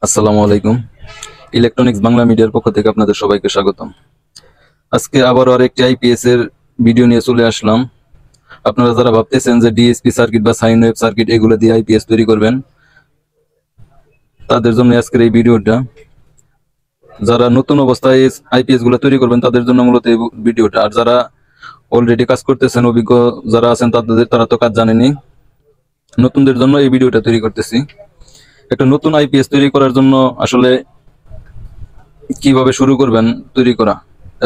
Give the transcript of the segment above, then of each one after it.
আসসালামু আলাইকুম। ইলেকট্রনিক্স বাংলা মিডিয়ার পক্ষ থেকে আপনাদের সবাইকে স্বাগতম। আজকে আবারও আরেকটি আইপিএস এর ভিডিও নিয়ে চলে আসলাম। আপনারা যারা ভাবতেছেন যে ডিএসপি সার্কিট বা সাইন ওয়েভ সার্কিট এগুলো দিয়ে আইপিএস তৈরি করবেন, তাদের জন্য আজকের এই ভিডিওটা। যারা নতুন অবস্থায় আইপিএস গুলো তৈরি করবেন তাদের জন্য মূলত এই ভিডিওটা। আর যারা অলরেডি কাজ করতেছেন, অভিজ্ঞ যারা আছেন তারা তো কাজ জানেনি, নতুনদের জন্য এই ভিডিওটা তৈরি করতেছি। একটা নতুন আইপিএস তৈরি করার জন্য আসলে কিভাবে শুরু করবেন তৈরি করা,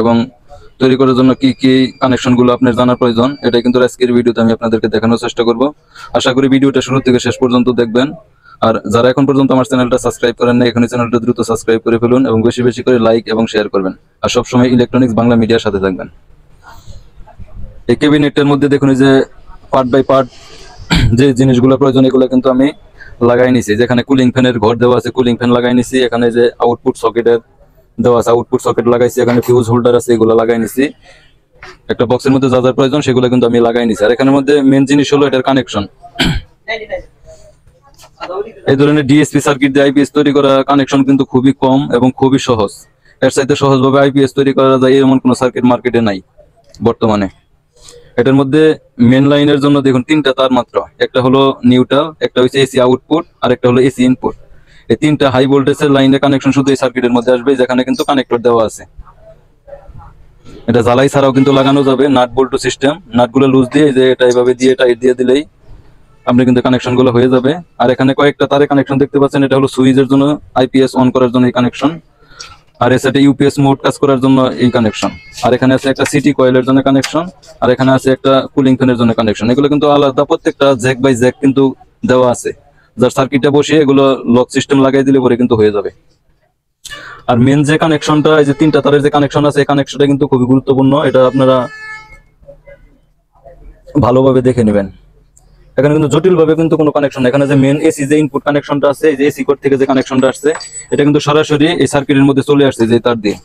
এবং তৈরি করার জন্য কি কি কানেকশন গুলো আপনার জানার প্রয়োজন, এটা কিন্তু আজকের ভিডিওতে আমি আপনাদেরকে দেখানোর চেষ্টা করব। আশা করি ভিডিওটা শুরু থেকে শেষ পর্যন্ত দেখবেন। আর যারা এখন পর্যন্ত আমার চ্যানেলটা সাবস্ক্রাইব করেন না, এখনই চ্যানেলটা দ্রুত সাবস্ক্রাইব করে ফেলুন এবং বেশি বেশি করে লাইক এবং শেয়ার করবেন। আর সবসময় ইলেকট্রনিক্স বাংলা মিডিয়ার সাথে থাকবেন। এই ক্যাবিনেটের মধ্যে দেখুন, এই যে পার্ট বাই পার্ট যে জিনিসগুলো প্রয়োজন এগুলো কিন্তু আমি লাগাই নিছি। যেখানে কুলিং ফ্যানের ঘর দেওয়া আছে, কুলিং ফ্যান লাগাই নিছি। এখানে যে আউটপুট সকেটের দেওয়া আছে, আউটপুট সকেট লাগাইছি। এখানে ফিউজ হোল্ডার আছে, এগুলো লাগাই নিছি। একটা বক্সের মধ্যে যা যা প্রয়োজন সেগুলো কিন্তু আমি লাগাই নিছি। আর এখানের মধ্যে মেন জিনিস হলো এটার কানেকশন। এই ধরনের ডিএসপি সার্কিট দিয়ে আইপিএস তৈরি করা কানেকশন কিন্তু খুবই কম এবং খুবই সহজ। এর চাইতে সহজভাবে আইপিএস তৈরি করা যায় এমন কোনো সার্কিট মার্কেটে নাই বর্তমানে। এটার মধ্যে মেন লাইনের জন্য দেখুন তিনটা তার মাত্র। একটা হলো নিউট্রাল, একটা হচ্ছে এসি আউটপুট, আর একটা হলো এসি ইনপুট। এই তিনটা হাই ভোল্টেজের লাইনের কানেকশন শুধু এই সার্কিটের মধ্যে আসবে, যেখানে কিন্তু কানেক্টর দেওয়া আছে। এটা জ্বালাই ছাড়াও কিন্তু লাগানো যাবে। নাট বল্টু সিস্টেম, নাটগুলো লুজ দিয়ে যে এটা এইভাবে দিয়ে টাইট দিয়ে দিলেই আপনি কিন্তু কানেকশন গুলো হয়ে যাবে। আর এখানে কয়েকটা তারে কানেকশন দেখতে পাচ্ছেন, এটা হলো সুইচের জন্য, আইপিএস অন করার জন্য এই কানেকশন। আর এর সাথে ইউপিএস মোড কাজ করার জন্য এই কানেকশন। আর এখানে আছে একটা সিটি কয়েলের জন্য কানেকশন। আর এখানে আছে একটা কুলিং ফ্যানের জন্য কানেকশন। এগুলো কিন্তু আলাদা, প্রত্যেকটা জ্যাক বাই জ্যাক কিন্তু দেওয়া আছে। যার সার্কিটটা বসিয়ে এগুলো লক সিস্টেম লাগাই দিলে পরে কিন্তু হয়ে যাবে। আর মেন যে কানেকশনটা, এই যে তিনটা তারের যে কানেকশন আছে, এই কানেকশনটা কিন্তু খুবই গুরুত্বপূর্ণ। এটা আপনারা ভালোভাবে দেখে নেবেন। এখানে কিন্তু জটিল ভাবে কিন্তু কোনো কানেকশন। এখানে যে মেন এসি যে ইনপুট কানেকশনটা আছে, এই যে এসি কোড থেকে যে কানেকশনটা আসছে, এটা কিন্তু সরাসরি এই সার্কিটের মধ্যে চলে আসছে যে তার দিয়ে।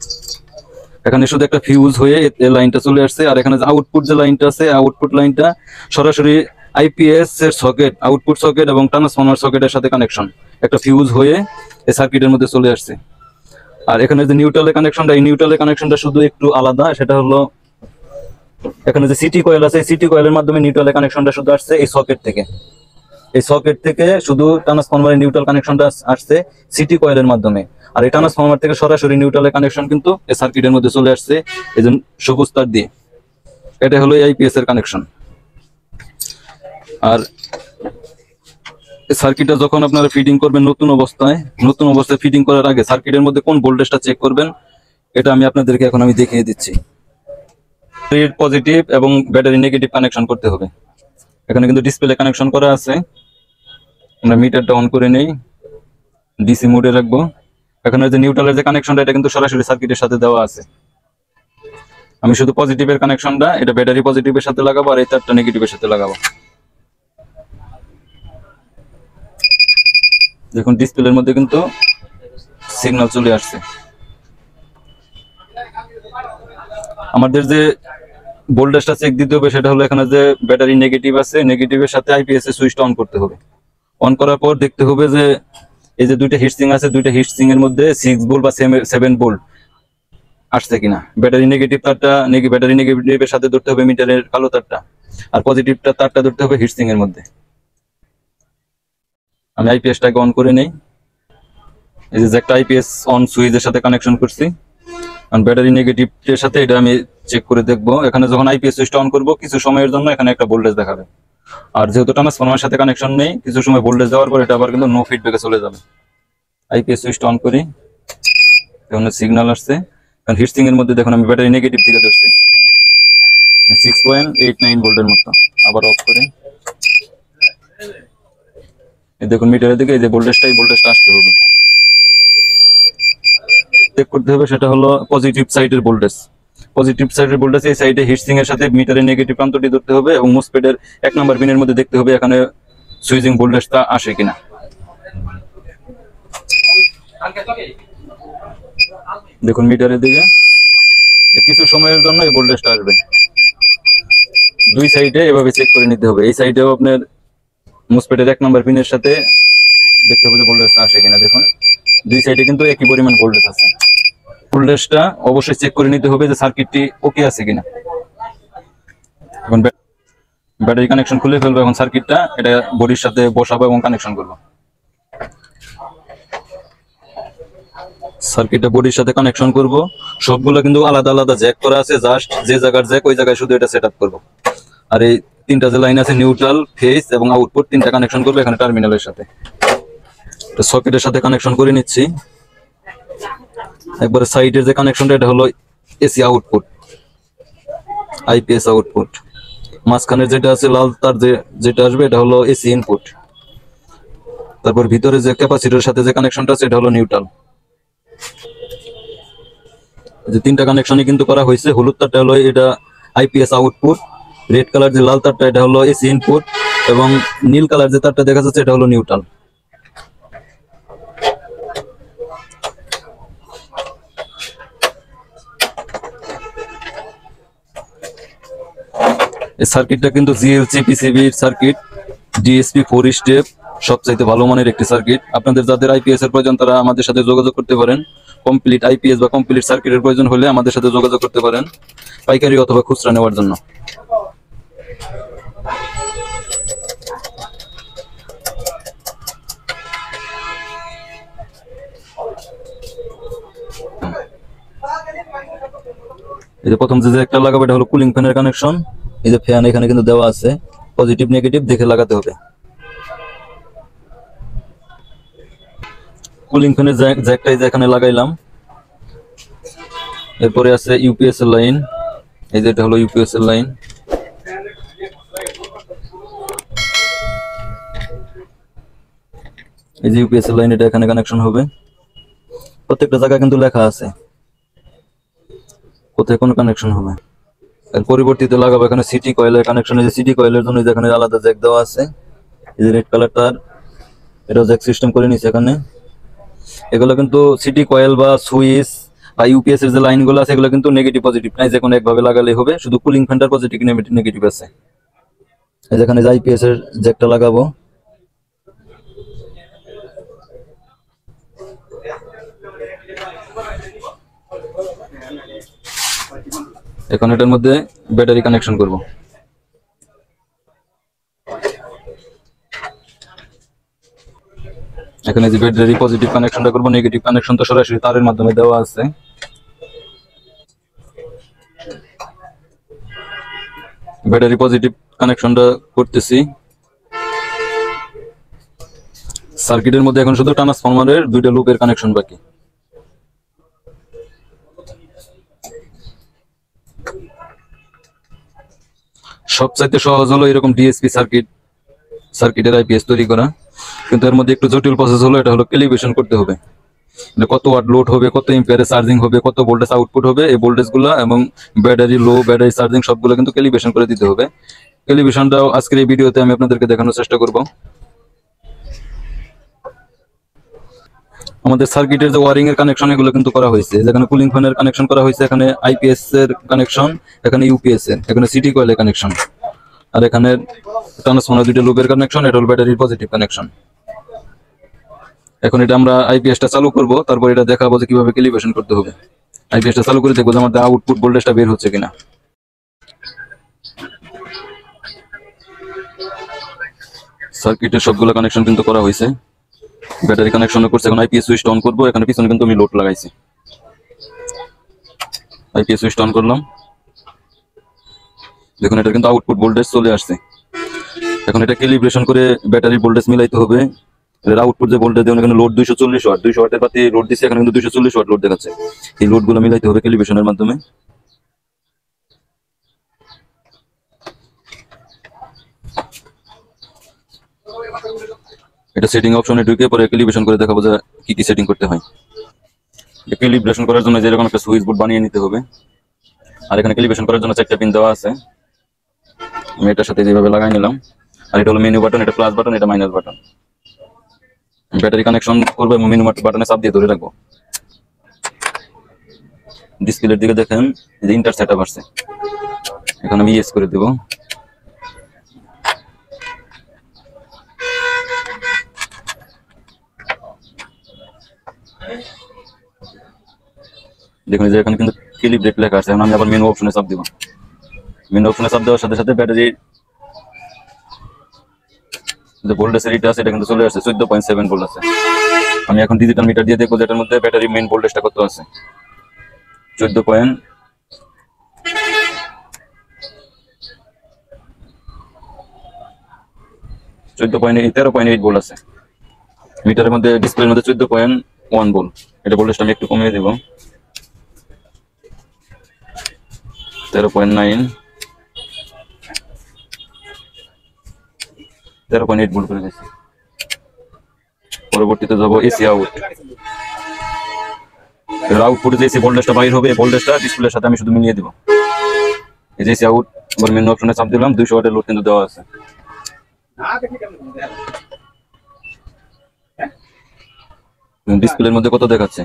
এখানে শুধু একটা ফিউজ হয়ে এই লাইনটা চলে আসছে। আর এখানে যে আউটপুট যে লাইনটা আছে, আউটপুট লাইনটা সরাসরি আইপিএস এর সকেট, আউটপুট সকেট এবং ট্রান্সফরমার সকেটের সাথে কানেকশন, একটা ফিউজ হয়ে এই সার্কিটের মধ্যে চলে আসছে। আর এখানে যে নিউট্রালের কানেকশনটা, এই নিউট্রালের কানেকশনটা শুধু একটু আলাদা। সেটা হলো এখানে যে সিটি কয়েল আছে, সিটি কয়েলের মাধ্যমে নিউট্রালের কানেকশনটা শুধু আসছে এই সকেট থেকে। এই সকেট থেকে শুধু ট্রান্সফরমারের নিউট্রাল কানেকশনটা আসছে সিটি কয়েলের মাধ্যমে। আর এই ট্রান্সফরমার থেকে সরাসরি নিউট্রালের কানেকশন কিন্তু এই সার্কিটের মধ্যে চলে আসছে এই যে সবুজ তার দিয়ে। এটা হলো আইপিএস এর কানেকশন। আর সার্কিটটা যখন আপনারা ফিটিং করবেন নতুন অবস্থায় ফিটিং করার আগে সার্কিটের মধ্যে কোন ভোল্টেজটা চেক করবেন, এটা আমি আপনাদেরকে এখন দেখিয়ে দিচ্ছি। পজিটিভ এবং ব্যাটারি নেগেটিভ কানেকশন করতে হবে। এখানে কিন্তু ডিসপ্লে কানেকশন করা আছে। আমরা মিটারটা অন করে নেই, ডিসি মোডে রাখবো। এখানে যে নিউট্রালের যে কানেকশনটা, এটা কিন্তু সরাসরি সার্কিটের সাথে দেওয়া আছে। আমি শুধু পজিটিভের কানেকশনটা, এটা ব্যাটারি পজিটিভের সাথে লাগাবো, আর এই তারটা নেগেটিভের সাথে লাগাবো। দেখুন ডিসপ্লের মধ্যে কিন্তু সিগন্যাল চলে আসছে। আমাদের যে ভোল্টেজটা চেক দিতে হবে সেটা হলো, এখানে যে ব্যাটারি নেগেটিভ আছে, নেগেটিভের সাথে আইপিএস এর সুইচটা অন করতে হবে। অন করার পর দেখতে হবে যে এই যে দুইটা হিটসিং আছে, দুইটা হিটসিং এর মধ্যে 6 ভোল্ট বা 7 ভোল্ট আসছে কিনা। ব্যাটারি নেগেটিভ তারটা, ব্যাটারি নেগেটিভের সাথে ধরতে হবে মিটারের কালো তারটা, আর পজিটিভটা তারটা ধরতে হবে হিটসিং এর মধ্যে। আমি আইপিএসটাকে অন করে নেই। এই যে একটা আইপিএস অন সুইচের সাথে কানেকশন করছি, আর ব্যাটারি নেগেটিভ এর সাথে এটা আমি চেক করে দেখবো। এখানে যখন আইপিএস সুইচটা অন করব, কিছু সময়ের জন্য এখানে একটা ভোল্টেজ দেখাবে। আর যেহেতু ট্রান্সফরমারের সাথে কানেকশন নেই, কিছু সময় ভোল্টেজ দেওয়ার পর এটা আবার কিন্তু নো ফিডব্যাকে চলে যাবে। আইপিএস সুইচটা অন করি, এখন সিগন্যাল আসছে। কারণ হিটসিং এর মধ্যে দেখুন আমি ব্যাটারি নেগেটিভ থেকে ধরছি 6.89 ভোল্টের মতো। আবার অফ করি, এই দেখুন মিটারের দিকে এই যে ভোল্টেজটা, এই ভোল্টেজটা আসতে হবে। চেক করতে হবে সেটা হলো পজিটিভ সাইডের ভোল্টেজ। পজিটিভ সাইডের ভোল্টেজ এই সাইডে হিটসিং এর সাথে মিটারের নেগেটিভ প্রান্তটি ধরতে হবে এবং মোসফেটের 1 নাম্বার পিনের মধ্যে দেখতে হবে এখানে সুইচিং ভোল্টেজটা আসে কিনা। দেখুন মিটারের দিকে কিছু সময়ের জন্য এই ভোল্টেজটা আসবে। দুই সাইডে এভাবে চেক করে নিতে হবে। এই সাইডেও আপনার মোসফেটের 1 নাম্বার পিনের সাথে দেখতে হবে যে ভোল্টেজটা আসে কিনা। দেখুন দুই সাইডে কিন্তু একই পরিমাণ ভোল্টেজ আছে। ভোল্টেজটা অবশ্যই চেক করে নিতে হবে যে সার্কিটটি ওকে আছে কিনা। এখন ব্যাটারি কানেকশন খুলে ফেলবো, এখন সার্কিটটা এটা বডির সাথে বসাবো এবং কানেকশন করবো। সার্কিটটা বডির সাথে কানেকশন করব। সবগুলো কিন্তু আলাদা আলাদা জ্যাক করা আছে, জাস্ট যে জায়গার জ্যাক ওই জায়গায় শুধু এটা সেট আপ করবো। আর এই তিনটা যে লাইন আছে নিউট্রাল, ফেজ এবং আউটপুট, তিনটা কানেকশন করবো এখানে টার্মিনালের সাথে। সকেটের সাথে কানেকশন করে নিচ্ছি। একবারে সাইডের যে কানেকশনটা এটা হলো এসি আউটপুট, আইপিএস আউটপুট। মাঝখানের যেটা আছে লাল তার যেটা আসবে এটা হলো এসি ইনপুট। তারপর ভিতরে যে ক্যাপাসিটরের সাথে যে কানেকশনটা আছে এটা হলো নিউট্রাল। যে তিনটা কানেকশনই কিন্তু করা হয়েছে। হলুদ তারটা হলো এটা আইপিএস আউটপুট, রেড কালার যে লাল তারটা এটা হলো এসি ইনপুট, এবং নীল কালার যে তারটা দেখা যাচ্ছে এটা হলো নিউট্রাল। এই সার্কিটটা কিন্তু জিএলসি পিসিবির সার্কিট, ডিএসপি 4 স্টেপ, সবচাইতে ভালো মানের একটি সার্কিট। আপনাদের যাদের আইপিএস এর প্রয়োজন তারা আমাদের সাথে যোগাযোগ করতে পারেন। কমপ্লিট আইপিএস বা কমপ্লিট সার্কিটের প্রয়োজন হলে আমাদের সাথে যোগাযোগ করতে পারেন পাইকারি অথবা খুচরা নেওয়ার জন্য। এই যে প্রথম যে একটা লাগাবো এটা হলো কুলিং ফ্যানের কানেকশন। এই যে ফ্যান এখানে কিন্তু দেওয়া আছে, পজিটিভ নেগেটিভ দেখে লাগাতে হবে। কুলিং ফ্যানের জ্যাকটাই এখানে লাগাইলাম। এরপরে আছে ইউপিএস এর লাইন, এই যে এটা হলো ইউপিএস এর লাইন। এই যে ইউপিএস এর লাইন, এটা এখানে কানেকশন হবে। প্রত্যেকটা জায়গা কিন্তু লেখা আছে কোথায় কোন কানেকশন হবে। এর পরিবর্তিতে লাগাবো এখানে সিটি কয়েলের কানেকশন। এই যে সিটি কয়েলের জন্য এখানে আলাদা জ্যাক দেওয়া আছে। এই যে রেড কালার তার, এটা জ্যাক সিস্টেম করে নিছে এখানে। এগুলো কিন্তু সিটি কয়েল বা সুইচ বা ইউপিএস এর যে লাইনগুলো আছে এগুলো কিন্তু নেগেটিভ পজিটিভ নাই, যে কোনো একভাবে লাগালে হবে। শুধু কুলিং ফ্যানটার পজিটিভ নেগেটিভ আছে। এই যেখানে আইপিএস এর জ্যাকটা লাগাবো। এখন এটার মধ্যে ব্যাটারি কানেকশন করব। এখানে যে ব্যাটারি পজিটিভ কানেকশনটা করব, নেগেটিভ কানেকশন তো সরাসরি তারের মাধ্যমে দেওয়া আছে। ব্যাটারি পজিটিভ কানেকশনটা করতেছি। সার্কিটের মধ্যে এখন শুধু ট্রান্সফরমারের দুইটা লুপের কানেকশন বাকি। সবচাইতে সহজ হলো এরকম ডিএসপি সার্কিটের আইপিএস তৈরি করা, কিন্তু এর মধ্যে একটু জটিল প্রসেস হলো, এটা হলো ক্যালিব্রেশন করতে হবে। কত ওয়াট লোড হবে, কত এম্পিয়ারে চার্জিং হবে, কত ভোল্টেজ আউটপুট হবে, এই ভোল্টেজ গুলা এবং ব্যাটারি লো, ব্যাটারি চার্জিং সবগুলো কিন্তু ক্যালিব্রেশন করে দিতে হবে। ক্যালিব্রেশনটাও আজকের এই ভিডিওতে আমি আপনাদেরকে দেখানোর চেষ্টা করব। আমাদের সার্কিটের যে ওয়ারিং এর কানেকশন এগুলো কিন্তু করা হয়েছে। যেখানে কুলিং ফ্যানের কানেকশন করা হয়েছে, এখানে আইপিএস এর কানেকশন, এখানে ইউপিএস এর, এখানে সিটি কয়েলের কানেকশন, আর এখানে ট্রান্সফরমার দুইটা লুপের কানেকশন, এটা হলো ব্যাটারির পজিটিভ কানেকশন। এখন এটা আমরা আইপিএসটা চালু করব, তারপর এটা দেখাবো যে কিভাবে ক্যালিব্রেশন করতে হবে। আইপিএসটা চালু করে দেখবো যে আমাদের আউটপুট ভোল্টেজটা বের হচ্ছে কিনা। সার্কিটের সবগুলো কানেকশন কিন্তু করা হয়েছে, ব্যাটারি কানেকশন করছে। এখন আইপিএস সুইচ অন করব। এখানে পিছনে কিন্তু আমি লোড লাগাইছি। আইপিএস সুইচ অন করলাম, দেখুন এটা কিন্তু আউটপুট ভোল্টেজ চলে আসছে। এখন এটা ক্যালিব্রেশন করে ব্যাটারি ভোল্টেজ মিলাইতে হবে। এর আউটপুট যে ভোল্টেজ দেন, এখানে লোড 240 ওয়াট, 200 ওয়াটের পাতি লোড দিছে, এখানে কিন্তু 240 ওয়াট লোড দেখাচ্ছে। এই লোডগুলো মিলাইতে হবে ক্যালিব্রেশনের মাধ্যমে। এটা সেটিং অপশনে ঢুকে পরে ক্যালিব্রেশন করে দেখাবো যে কি কি সেটিং করতে হয়। ক্যালিব্রেশন করার জন্য যেরকম একটা সুইচ বোর্ড বানিয়ে নিতে হবে, আর এখানে ক্যালিব্রেশন করার জন্য 4টা পিন দেওয়া আছে। আমি এটার সাথে যেভাবে লাগাই নিলাম। আর এটা হলো মেনু বাটন, এটা প্লাস বাটন, এটা মাইনাস বাটন। ব্যাটারি কানেকশন করবো এবং মেনু বাটনে চাপ দিয়ে ধরে রাখবো। ডিসপ্লের দিকে দেখেন যে ইন্টার সেটআপ আসছে, এখানে আমি ইয়েস করে দেব। দেখুন যে এখানে কিন্তু ক্যালিব্রেট লেখা আছে। এখন আমি আবার মেনু অপশনে চাপ দিব। মেনু অপশনে চাপ দেওয়ার সাথে সাথে ব্যাটারি যে ভোল্টেজ রিড আছে এটা কিন্তু চলে আসছে 14.7 ভোল্ট আছে। আমি এখন ডিজিটাল মিটার দিয়ে দেখবো যেটার মধ্যে ব্যাটারি মেইন ভোল্টেজটা কত আছে। 13.8 ভোল্ট আছে মিটারের মধ্যে। ডিসপ্লের মধ্যে 14.1 ভোল্ট। এটা ভোল্টেজটা আমি একটু কমিয়ে দেব। 13.9 13.8 ভোল্ট করে দিয়েছি। পরবর্তীতে যাব এসি আউট। এর আউটপুটে যে এসি ভোল্টেজটা বাইর হবে এই ভোল্টেজটা ডিসপ্লের সাথে আমি শুধু মিলিয়ে দেব। এই যে এসি আউট এবার মেনু অপশনে চাপ দিলাম। 200 ওয়াটের লোড কিন্তু দেওয়া আছে। ডিসপ্লের মধ্যে কত দেখাচ্ছে?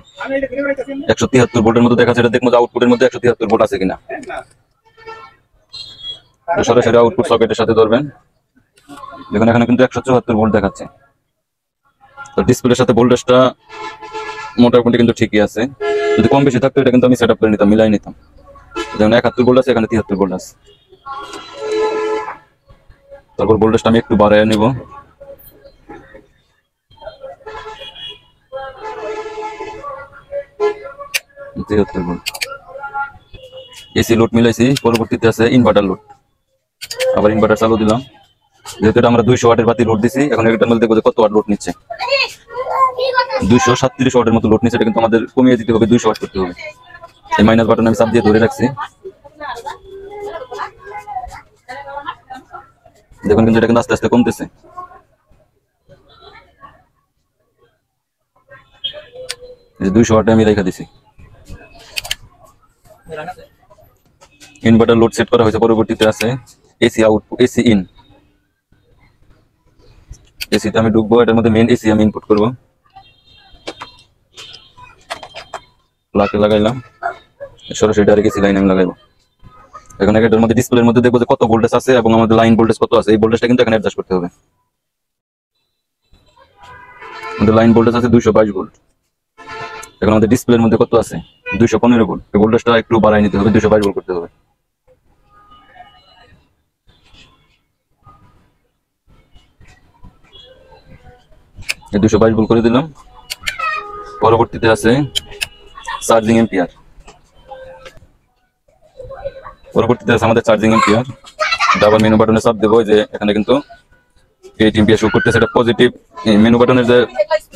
173 ভোল্টের মতো দেখাচ্ছে। এটা দেখবো আউটপুটের মধ্যে 173 ভোল্ট আছে কিনা। সরাসরি আউটপুট সকেটের সাথে ধরবেন। দেখুন এখানে কিন্তু 174 ভোল্ট দেখাচ্ছে। তো ডিসপ্লের সাথে ভোল্টেজটা মোটামুটি কিন্তু ঠিকই আছে। যদি কম বেশি থাকতো এটা কিন্তু আমি সেট আপ করে নিতাম, মিলাই নিতাম। যেমন 71 ভোল্ট আছে, এখানে 73 ভোল্ট আছে। তারপর ভোল্টেজটা আমি একটু বাড়ায় নিব। এসি লোড মিলাইছি। পরবর্তীতে আছে ইনভার্টার লোড। আবার ইনভার্টার চালু দিলাম। যেহেতু এটা আমরা 200 ওয়াটের বাতি লোড দিছি, এখন এটার মধ্যে দেখবো যে কত ওয়াট লোড নিচ্ছে। 237 ওয়াটের মতো লোড নিচ্ছে। এটা কিন্তু আমাদের কমিয়ে দিতে হবে, 200 ওয়াট করতে হবে। এই মাইনাস বাটন আমি চাপ দিয়ে ধরে রাখছি। দেখুন কিন্তু এটা কিন্তু আস্তে আস্তে কমতেছে। এই যে 200 ওয়াটে আমি রেখে দিছি। ইনভার্টার লোড সেট করা হয়েছে। পরবর্তীতে আছে এসি আউট, এসি ইন। এসিতে আমি ঢুকবো। এটার মধ্যে মেইন এসি আমি ইনপুট করব। প্লাগে লাগাইলাম। সরাসরি ডাইরেক্ট এসি লাইন আমি লাগাইবো। এখানে এটার মধ্যে ডিসপ্লের মধ্যে দেখবো যে কত ভোল্টেজ আছে এবং আমাদের লাইন ভোল্টেজ কত আছে। এই ভোল্টেজটা কিন্তু এখানে অ্যাডজাস্ট করতে হবে। আমাদের লাইন ভোল্টেজ আছে 222 ভোল্ট। এখন আমাদের ডিসপ্লের মধ্যে কত আছে? 215 ভোল্ট। এই ভোল্টেজটা একটু বাড়াই নিতে হবে, 222 ভোল্ট করতে হবে। এই 222 ভোল্ট করে দিলাম। পরবর্তীতে আছে চার্জিং এম্পিয়ার। পরবর্তীতে আছে আমাদের চার্জিং এম্পিয়ার। ডাবল মেনু বাটনে চাপ দেবো। যে এখানে কিন্তু 8 এম্পিয়ার শো করতেছে। এটা পজিটিভ। মেনু বাটনের যে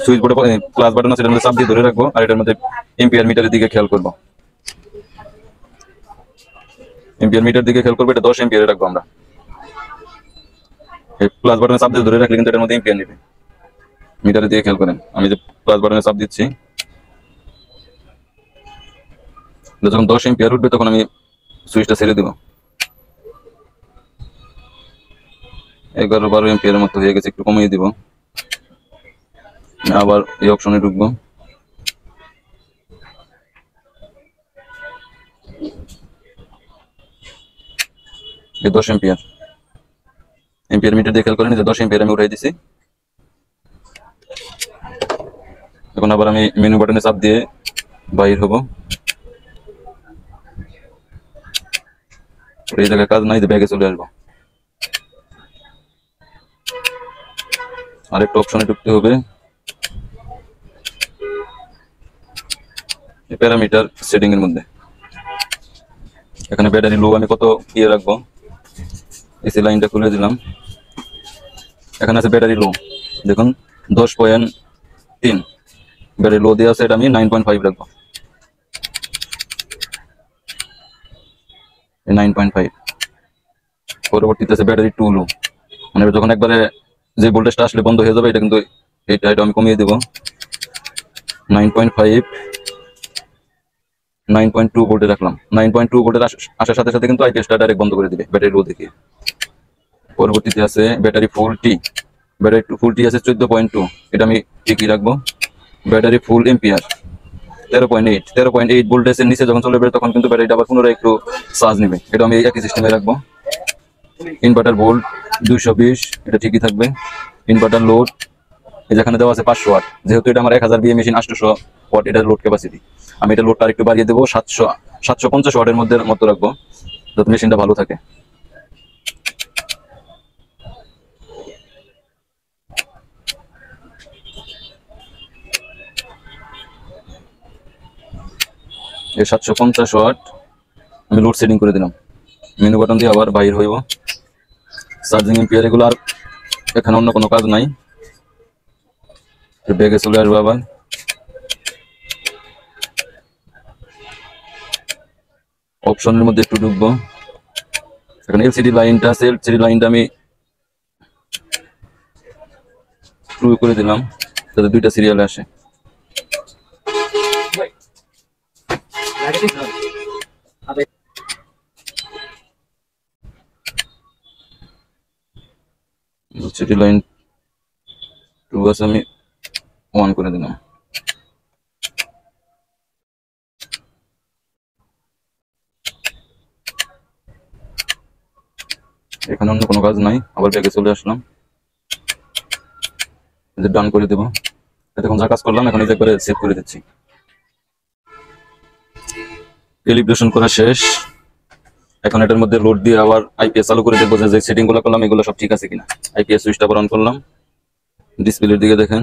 সুইচ বোর্ডে প্লাস বাটন আছে এটার মধ্যে চাপ দিয়ে ধরে রাখবো। আর এটার মধ্যে এম্পিয়ার মিটারের দিকে খেয়াল করবো। এম্পিয়ার মিটার দিকে খেয়াল করবো। এটা 10 এম্পিয়ারে রাখবো আমরা। এই প্লাস বাটনে চাপ দিয়ে ধরে রাখলে কিন্তু এটার মধ্যে এম্পিয়ার নেবে। মিটারের দিকে খেয়াল করেন। আমি যে প্লাস বাটনে চাপ দিচ্ছি, যখন 10 এম্পিয়ার উঠবে তখন আমি সুইচটা ছেড়ে দিব। 11-12 এম্পিয়ারের মতো হয়ে গেছে। একটু কমিয়ে দিব। আবার এই অপশনে ঢুকবো। এই 10 এম্পিয়ার। এম্পিয়ার মিটার দিয়ে খেয়াল করেন যে 10 এম্পিয়ার আমি উঠাই দিছি। এখন আবার আমি মেনু বাটনে চাপ দিয়ে বাইর হব। এই জায়গায় কাজ নাই, যে ব্যাগে চলে আসবো। আরেকটা অপশনে ঢুকতে হবে। প্যারামিটার সেটিং এর মধ্যে এখানে ব্যাটারি লো আমি কত ইয়ে রাখবো। এসি লাইনটা খুলে দিলাম। এখানে আছে ব্যাটারি লো। দেখুন 10.3 ব্যাটারি লো দেওয়া আছে। এটা আমি 9.5 রাখবো। 9.5। পরবর্তীতে আছে ব্যাটারি টু লো। মানে যখন একবারে যে ভোল্টেজটা আসলে বন্ধ হয়ে যাবে, এটা কিন্তু এটা আমি কমিয়ে দেবো। 9.5 9.2 ভোল্টে রাখলাম। 9.2 ভোল্টের আসার সাথে সাথে কিন্তু আইপিএসটা ডাইরেক্ট বন্ধ করে দিবে ব্যাটারি লো দেখে। পরবর্তীতে আছে ব্যাটারি ফুল টি। ব্যাটারি ফুল টি আছে 14.2। এটা আমি ঠিকই রাখবো। ব্যাটারি ফুল এম্পিয়ার 13.8 ভোল্টেজের নিচে যখন চলে যাবে তখন কিন্তু ব্যাটারিটা আবার পুনরায় একটু চার্জ নেবে। এটা আমি একই সিস্টেমে রাখবো। ইনভার্টার ভোল্ট 220, এটা ঠিকই থাকবে। ইনভার্টার লোড এই যেখানে দেওয়া আছে 500 ওয়াট, যেহেতু এটা আমার 1000 বিএ মেশিন 800 ওয়াট এটার লোড ক্যাপাসিটি, আমি এটা লোডটা আরেকটু বাড়িয়ে দেবো 750 ওয়াটের মতো রাখবো, যাতে মেশিনটা ভালো থাকে। এই 750 ওয়াট আমি লোড সেটিং করে দিলাম। মেনু বাটন দিয়ে আবার বাইর হইব। চার্জিং এম্পিয়ার এগুলো আর এখানে অন্য কোনো কাজ নাই। ব্যাগে চলে আসবো আবার। অপশনের মধ্যে একটু ঢুকবো। এখানে এলসিডি লাইনটা আছে, এলসিডি লাইনটা আমি ট্রু করে দিলাম যাতে 2টা সিরিয়ালে আসে। এলসিডি লাইন ট্রু আছে, আমি 1 করে দিলাম। এখানে অন্য কোনো কাজ নাই, আবার ব্যাগে চলে আসলাম, ডান করে দেবো। এখন যা কাজ করলাম এখন একবারে সেভ করে দিচ্ছি। ক্যালিব্রেশন করা শেষ। এখন এটার মধ্যে লোড দিয়ে আবার আইপিএস চালু করে দেখবো যে সেটিং গুলো করলাম এগুলো সব ঠিক আছে কিনা। আইপিএস সুইচটা অন করলাম, ডিসপ্লের দিকে দেখেন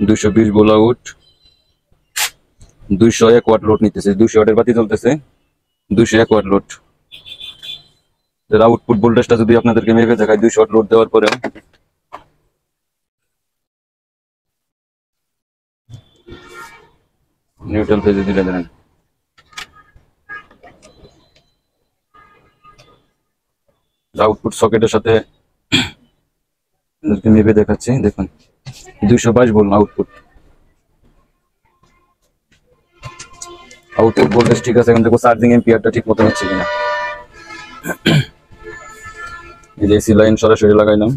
220 ভোল্ট আউট, 201 ওয়াট লোড নিতেছে, 200 ওয়াটের বাতি জ্বলতেছে, 201 ওয়াট লোড। এর আউটপুট ভোল্টেজটা যদি আপনাদেরকে মেপে দেখায় 200 ওয়াট লোড দেওয়ার পরেও নিউট্রাল ফেজে দিলে দেন। আউটপুট সকেটের সাথে মেপে দেখাচ্ছি, দেখুন 222 ভোল্ট আউটপুট। আউটপুট ভোল্টেজ ঠিক আছে। এখন দেখো চার্জিং এম্পিয়ারটা ঠিক মতো হচ্ছে কিনা। এই যে এসি লাইন সরাসরি লাগাইলাম।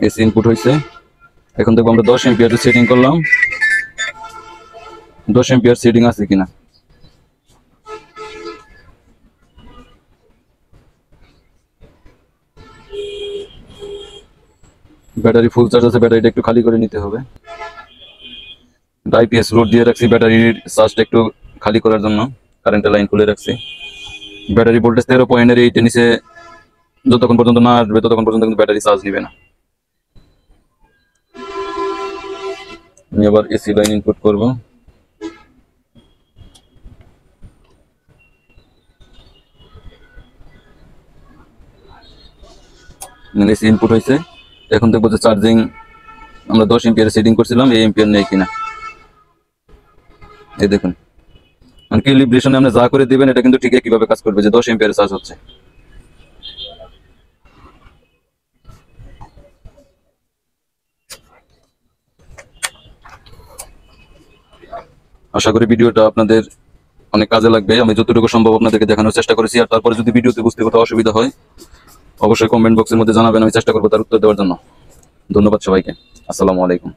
এসি ইনপুট হয়েছে। এখন দেখবো আমরা 10 এম্পিয়ার সেটিং করলাম, 10 এম্পিয়ার সেটিং আছে কিনা। ব্যাটারি ফুল চার্জ আছে, ব্যাটারিটা একটু খালি করে নিতে হবে। আইপিএস লোড দিয়ে রাখছি ব্যাটারির চার্জটা একটু খালি করার জন্য, কারেন্টের লাইন খুলে রাখছি। ব্যাটারি ভোল্টেজ 13.8 এর নিচে যতক্ষণ পর্যন্ত না আসবে ততক্ষণ পর্যন্ত কিন্তু ব্যাটারি চার্জ নিবে না। আমি আবার এসি লাইন ইনপুট করব। এসি ইনপুট হয়েছে। এখন দেখবো যে চার্জিং আমরা 10 এম্পিয়ার সেটিং করছিলাম, এই এম্পিয়ার নেই কিনা। এই দেখুন ক্যালিব্রেশনে আপনি যা করে দিবেন এটা কিন্তু ঠিক কিভাবে কাজ করবে, যে 10 এম্পিয়ার চার্জ হচ্ছে। আশা করি ভিডিওটা আপনাদের অনেক কাজে লাগবে। আমি যতটুকু সম্ভব আপনাদেরকে দেখানোর চেষ্টা করেছি। আর তারপরে যদি ভিডিওতে বুঝতে কোথাও অসুবিধা হয় অবশ্যই কমেন্ট বক্সের মধ্যে জানাবেন, আমি চেষ্টা করবো তার উত্তর দেওয়ার জন্য। ধন্যবাদ সবাইকে। আসসালামু আলাইকুম।